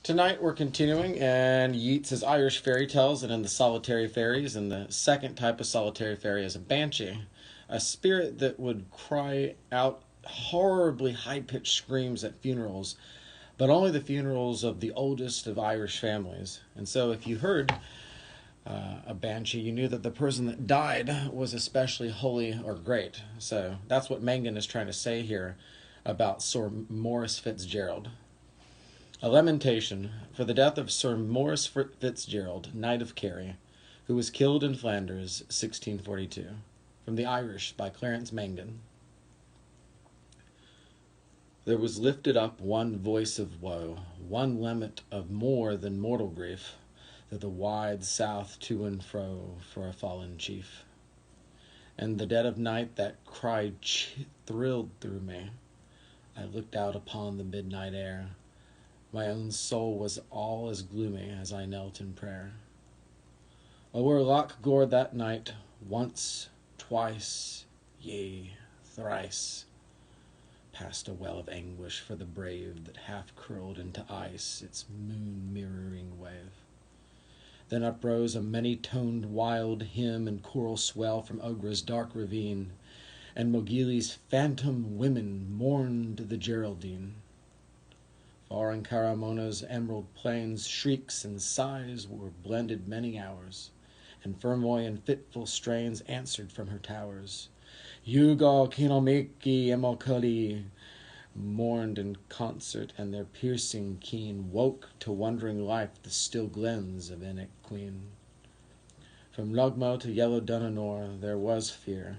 Tonight we're continuing in Yeats' Irish fairy tales and in the solitary fairies, and the second type of solitary fairy is a banshee, a spirit that would cry out horribly high-pitched screams at funerals, but only the funerals of the oldest of Irish families. And so if you heard a banshee, you knew that the person that died was especially holy or great. So that's what Mangan is trying to say here about Sir Maurice Fitzgerald. A lamentation for the death of Sir Maurice Fitzgerald, Knight of Kerry, who was killed in Flanders, 1642. From the Irish by Clarence Mangan. There was lifted up one voice of woe, one lament of more than mortal grief, through the wide south to and fro for a fallen chief. And the dead of night that cry thrilled through me. I looked out upon the midnight air. My own soul was all as gloomy as I knelt in prayer. O'er Loch Gur that night, once, twice, yea, thrice, passed a well of anguish for the brave that half curled into ice its moon-mirroring wave. Then uprose a many-toned wild hymn and choral swell from Ogra's dark ravine, and Mogeely's phantom women mourned the Geraldine. Far in Carah Mona's emerald plains, shrieks and sighs were blended many hours, and Fermoy and fitful strains answered from her towers. Youghal, Keenalmeaky, Eemokilly mourned in concert, and their piercing keen woke to wondering life the still glens of Eemokilly Queen. From Loch Gur to yellow Dunanore there was fear.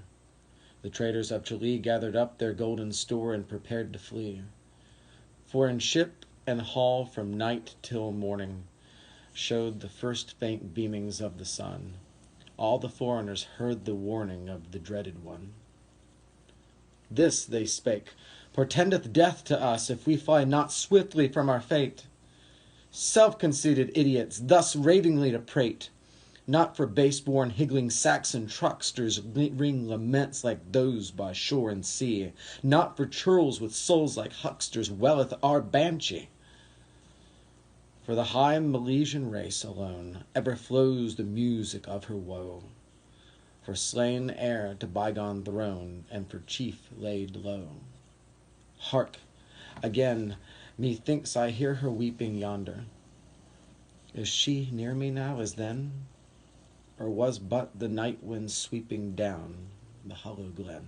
The traders of Tralee gathered up their golden store and prepared to flee. For in ship and hall from night till morning showed the first faint beamings of the sun. All the foreigners heard the warning of the dreaded one. This, they spake, portendeth death to us if we fly not swiftly from our fate. Self-conceited idiots, thus ravingly to prate. Not for base-born higgling Saxon trucksters ring laments like those by shore and sea. Not for churls with souls like hucksters welleth our banshee. For the high Milesian race alone ever flows the music of her woe. For slain heir to bygone throne, and for chief laid low. Hark! Again, methinks I hear her weeping yonder. Is she near me now as then? Or was but the night wind sweeping down the hollow glen?